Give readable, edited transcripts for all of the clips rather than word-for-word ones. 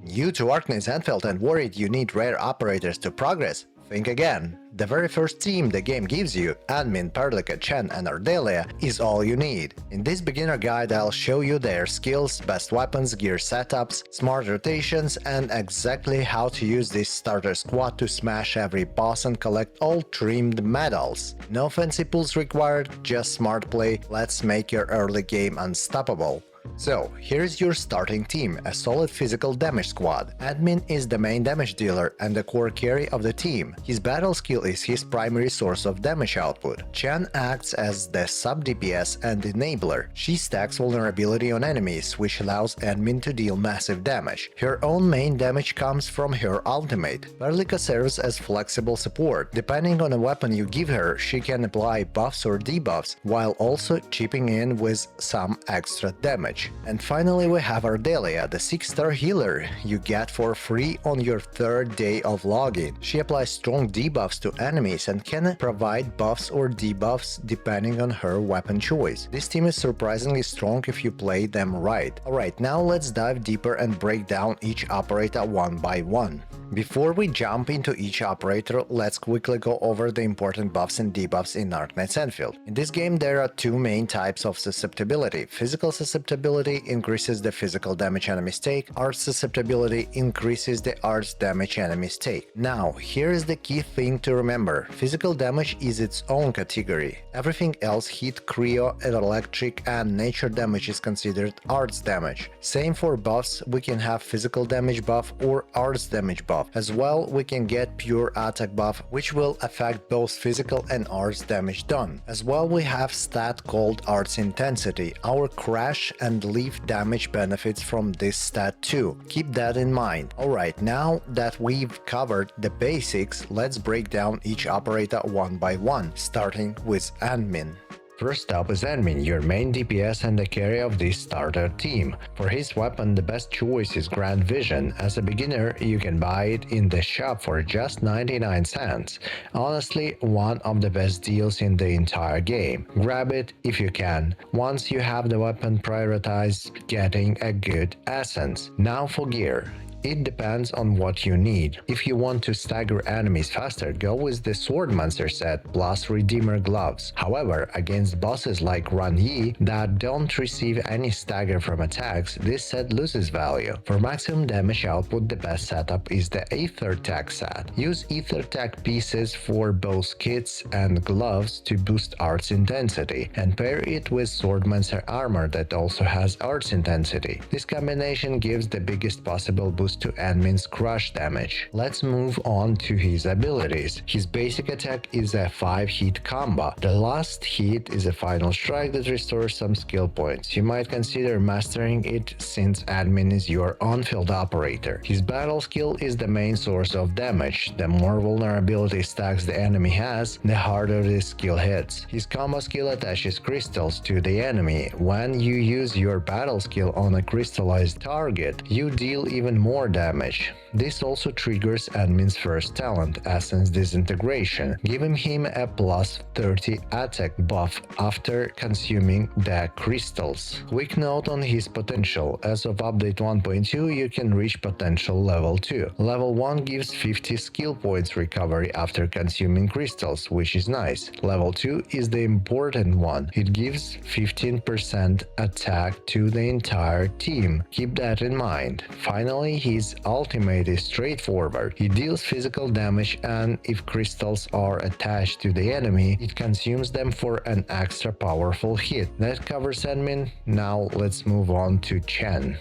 New to Arknights Endfield and worried you need rare operators to progress? Think again. The very first team the game gives you, Endmin, Perlica, Chen and Ardelia, is all you need. In this beginner guide I'll show you their skills, best weapons, gear setups, smart rotations and exactly how to use this starter squad to smash every boss and collect all trimmed medals. No fancy pulls required, just smart play, let's make your early game unstoppable. So, here's your starting team, a solid physical damage squad. Endmin is the main damage dealer and the core carry of the team. His battle skill is his primary source of damage output. Chen acts as the sub-DPS and enabler. She stacks vulnerability on enemies, which allows Endmin to deal massive damage. Her own main damage comes from her ultimate. Perlica serves as flexible support. Depending on a weapon you give her, she can apply buffs or debuffs, while also chipping in with some extra damage. And finally we have Ardelia, the 6-star healer you get for free on your 3rd day of login. She applies strong debuffs to enemies and can provide buffs or debuffs depending on her weapon choice. This team is surprisingly strong if you play them right. Alright, now let's dive deeper and break down each operator one by one. Before we jump into each operator, let's quickly go over the important buffs and debuffs in Arknights Endfield. In this game there are two main types of susceptibility. Physical susceptibility increases the physical damage enemies take, art susceptibility increases the arts damage enemies take. Now, here is the key thing to remember. Physical damage is its own category. Everything else, heat, cryo, electric and nature damage is considered arts damage. Same for buffs, we can have physical damage buff or arts damage buff. As well, we can get pure attack buff, which will affect both physical and arts damage done. As well, we have stat called arts intensity. Our crash and leaf damage benefits from this stat too. Keep that in mind. Alright, now that we've covered the basics, let's break down each operator one by one, starting with Endmin. First up is Endmin, your main DPS and the carry of this starter team. For his weapon, the best choice is Grand Vision. As a beginner, you can buy it in the shop for just 99 cents. Honestly, one of the best deals in the entire game. Grab it if you can. Once you have the weapon, prioritize getting a good essence. Now for gear. It depends on what you need. If you want to stagger enemies faster, go with the Swordmancer set plus Redeemer gloves. However, against bosses like Ran Yi that don't receive any stagger from attacks, this set loses value. For maximum damage output, the best setup is the Aether Tech set. Use Aether Tech pieces for both kits and gloves to boost arts intensity, and pair it with Swordmancer armor that also has arts intensity. This combination gives the biggest possible boost to Endmin's crush damage. Let's move on to his abilities. His basic attack is a 5-hit combo. The last hit is a final strike that restores some skill points. You might consider mastering it since Endmin is your on-field operator. His battle skill is the main source of damage. The more vulnerability stacks the enemy has, the harder this skill hits. His combo skill attaches crystals to the enemy. When you use your battle skill on a crystallized target, you deal even more damage. This also triggers Endmin's first talent, Essence Disintegration, giving him a plus 30 attack buff after consuming the crystals. Quick note on his potential: as of update 1.2 you can reach potential level 2. Level 1 gives 50 skill points recovery after consuming crystals, which is nice. Level 2 is the important one. It gives 15% attack to the entire team. Keep that in mind. Finally, his ultimate is straightforward. He deals physical damage, and if crystals are attached to the enemy, it consumes them for an extra powerful hit. That covers Endmin. Now let's move on to Chen.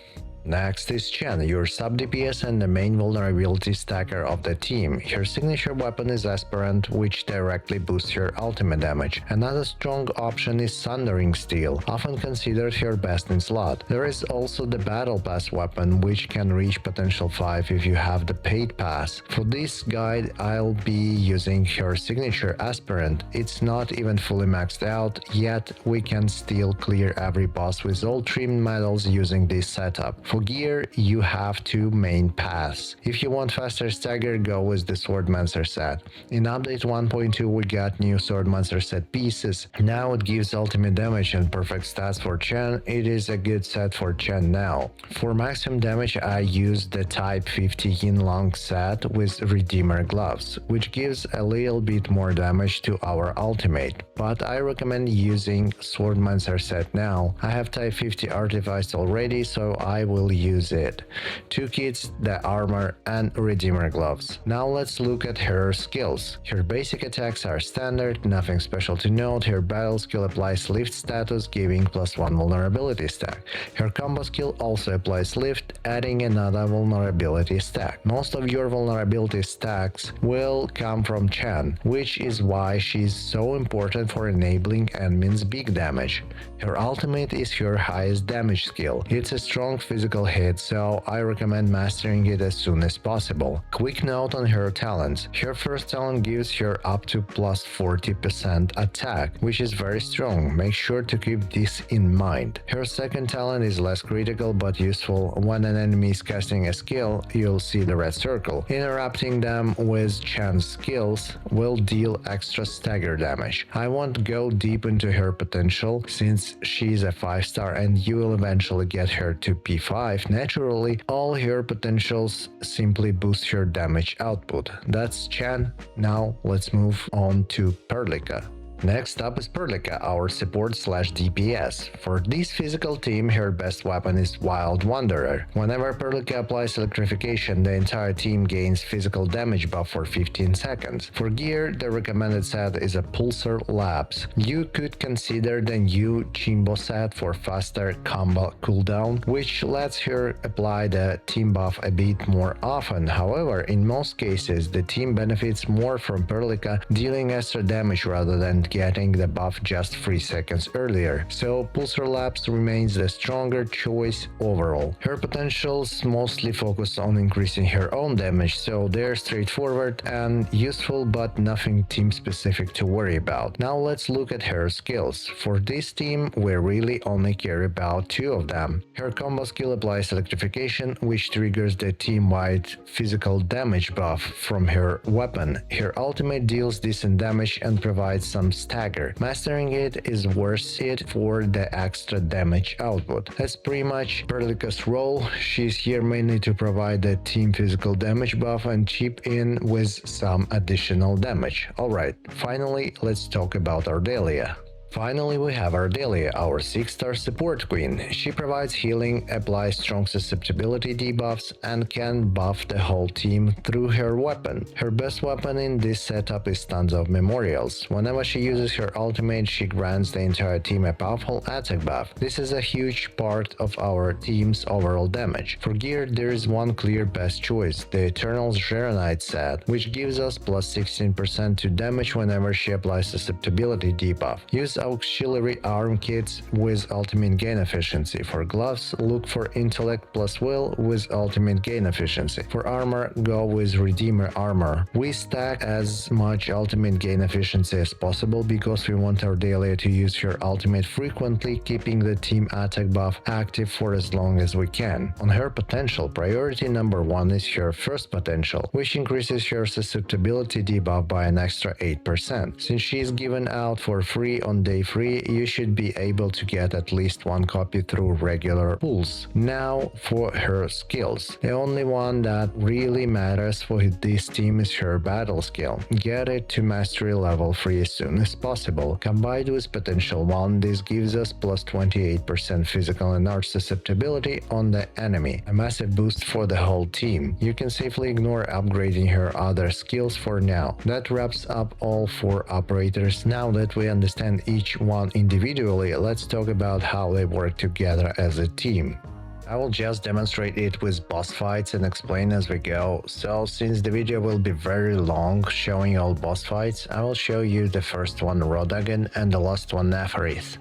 Next is Chen, your sub-DPS and the main vulnerability stacker of the team. Her signature weapon is Aspirant, which directly boosts her ultimate damage. Another strong option is Sundering Steel, often considered her best in slot. There is also the Battle Pass weapon, which can reach potential 5 if you have the paid pass. For this guide, I'll be using her signature Aspirant. It's not even fully maxed out, yet we can still clear every boss with all trimmed medals using this setup. For gear, you have two main paths. If you want faster stagger, go with the Swordmancer set. In update 1.2 we got new Swordmancer set pieces. Now it gives ultimate damage and perfect stats for Chen. It is a good set for Chen now. For maximum damage I use the Type 50 Yin Long set with Redeemer gloves, which gives a little bit more damage to our ultimate, but I recommend using Swordmancer set now. I have Type 50 artifice already, so I will use it. Two kits, the armor and Redeemer gloves. Now let's look at her skills. Her basic attacks are standard, nothing special to note. Her battle skill applies lift status, giving +1 vulnerability stack. Her combo skill also applies lift, adding another vulnerability stack. Most of your vulnerability stacks will come from Chen, which is why she's so important for enabling Endmin's big damage. Her ultimate is her highest damage skill. It's a strong physical hit, so I recommend mastering it as soon as possible. Quick note on her talents. Her first talent gives her up to +40% attack, which is very strong. Make sure to keep this in mind. Her second talent is less critical but useful. When an enemy is casting a skill, you'll see the red circle. Interrupting them with Chen's skills will deal extra stagger damage. I won't go deep into her potential since she's a 5-star and you will eventually get her to P5. Naturally, all her potentials simply boost her damage output. That's Chen. Now let's move on to Perlica. Next up is Perlica, our support/DPS. For this physical team, her best weapon is Wild Wanderer. Whenever Perlica applies electrification, the entire team gains physical damage buff for 15 seconds. For gear, the recommended set is a Pulsar Labs. You could consider the new Chimbo set for faster combo cooldown, which lets her apply the team buff a bit more often. However, in most cases, the team benefits more from Perlica dealing extra damage rather than getting the buff just 3 seconds earlier, so Pulsar Labs remains the stronger choice overall. Her potentials mostly focus on increasing her own damage, so they're straightforward and useful but nothing team specific to worry about. Now let's look at her skills. For this team, we really only care about 2 of them. Her combo skill applies electrification, which triggers the team-wide physical damage buff from her weapon. Her ultimate deals decent damage and provides some stagger. Mastering it is worth it for the extra damage output. That's pretty much Perlica's role. She's here mainly to provide the team physical damage buff and chip in with some additional damage. Alright, finally let's talk about Ardelia. Finally, we have Ardelia, our 6-star support queen. She provides healing, applies strong susceptibility debuffs, and can buff the whole team through her weapon. Her best weapon in this setup is tons of memorials. Whenever she uses her ultimate, she grants the entire team a powerful attack buff. This is a huge part of our team's overall damage. For gear, there is one clear best choice, the Eternal's Arknights set, which gives us +16% to damage whenever she applies susceptibility debuff. Use auxiliary arm kits with ultimate gain efficiency. For gloves, look for intellect plus will with ultimate gain efficiency. For armor, go with Redeemer armor. We stack as much ultimate gain efficiency as possible because we want Ardelia to use her ultimate frequently, keeping the team attack buff active for as long as we can. On her potential, priority number 1 is her first potential, which increases her susceptibility debuff by an extra 8%. Since she is given out for free on day 3, you should be able to get at least 1 copy through regular pulls. Now for her skills. The only one that really matters for this team is her battle skill. Get it to mastery level 3 as soon as possible. Combined with potential 1, this gives us +28% physical and arch susceptibility on the enemy, a massive boost for the whole team. You can safely ignore upgrading her other skills for now. That wraps up all 4 operators. Now that we understand each one individually, let's talk about how they work together as a team. I will just demonstrate it with boss fights and explain as we go, so since the video will be very long showing all boss fights, I will show you the first one Rodagen and the last one Neferith.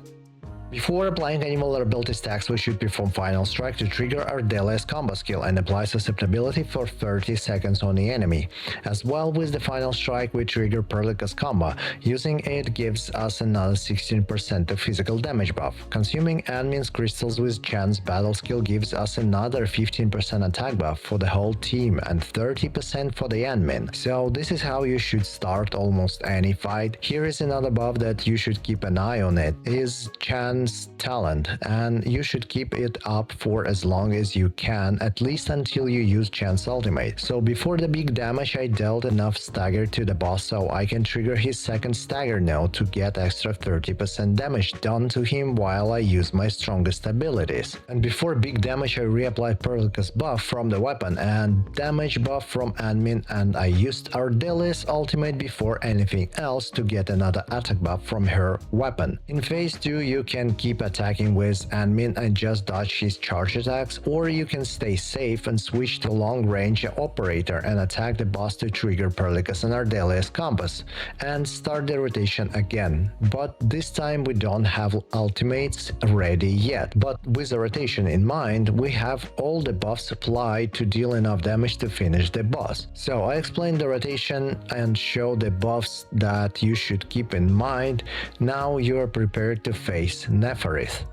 Before applying any vulnerability stacks, we should perform Final Strike to trigger Ardelia's combo skill and apply susceptibility for 30 seconds on the enemy. As well with the Final Strike, we trigger Perlica's combo. Using it gives us another 16% of physical damage buff. Consuming Endmin's crystals with Chen's battle skill gives us another 15% attack buff for the whole team and 30% for the Endmin. So this is how you should start almost any fight. Here is another buff that you should keep an eye on. It is Chen's talent, and you should keep it up for as long as you can, at least until you use Chen's ultimate. So before the big damage, I dealt enough stagger to the boss so I can trigger his second stagger node to get extra 30% damage done to him while I use my strongest abilities. And before big damage, I reapplied Perlica's buff from the weapon and damage buff from Endmin, and I used Ardelia's ultimate before anything else to get another attack buff from her weapon. In phase 2, you can keep attacking with Endmin and just dodge his charge attacks, or you can stay safe and switch to long range operator and attack the boss to trigger Perlica's and Ardelia's combos and start the rotation again. But this time we don't have ultimates ready yet, but with the rotation in mind, we have all the buffs applied to deal enough damage to finish the boss. So I explained the rotation and show the buffs that you should keep in mind. Now you are prepared to face Neferith.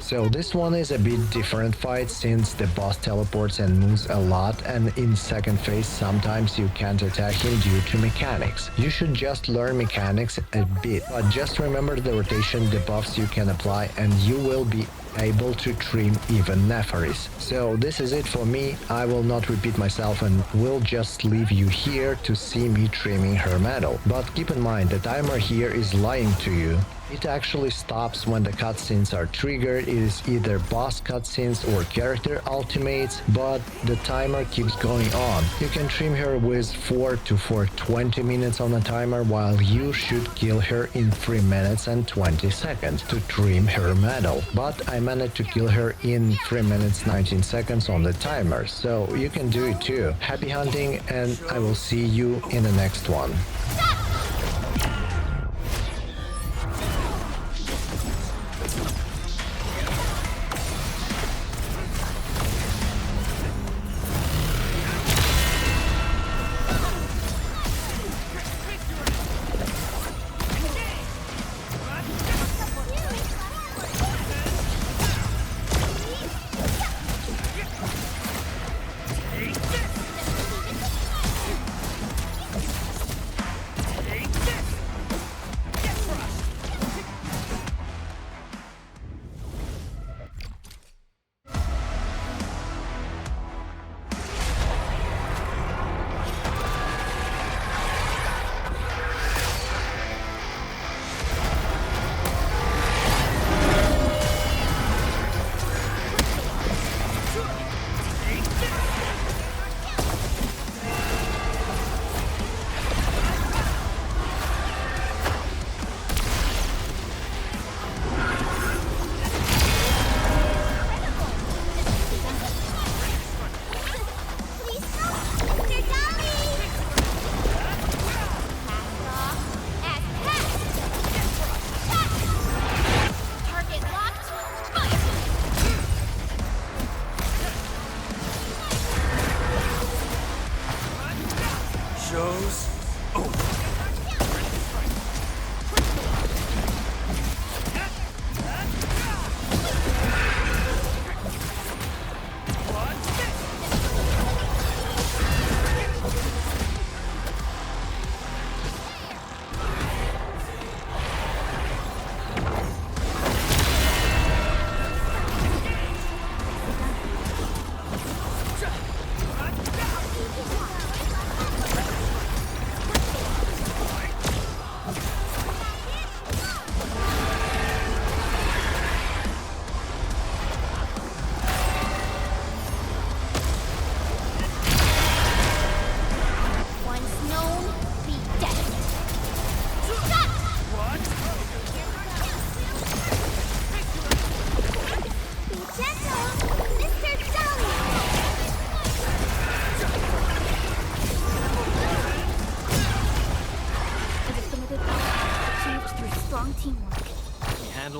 So this one is a bit different fight since the boss teleports and moves a lot, and in second phase sometimes you can't attack him due to mechanics. You should just learn mechanics a bit, but just remember the rotation, the buffs you can apply, and you will be able to trim even Neferith. So this is it for me. I will not repeat myself and will just leave you here to see me trimming her metal. But keep in mind, the timer here is lying to you. It actually stops when the cutscenes are triggered. It is either boss cutscenes or character ultimates, but the timer keeps going on. You can trim her with 4 to 420 minutes on the timer, while you should kill her in 3 minutes and 20 seconds to trim her medal. But I managed to kill her in 3 minutes 19 seconds on the timer, so you can do it too. Happy hunting, and I will see you in the next one.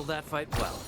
that fight well.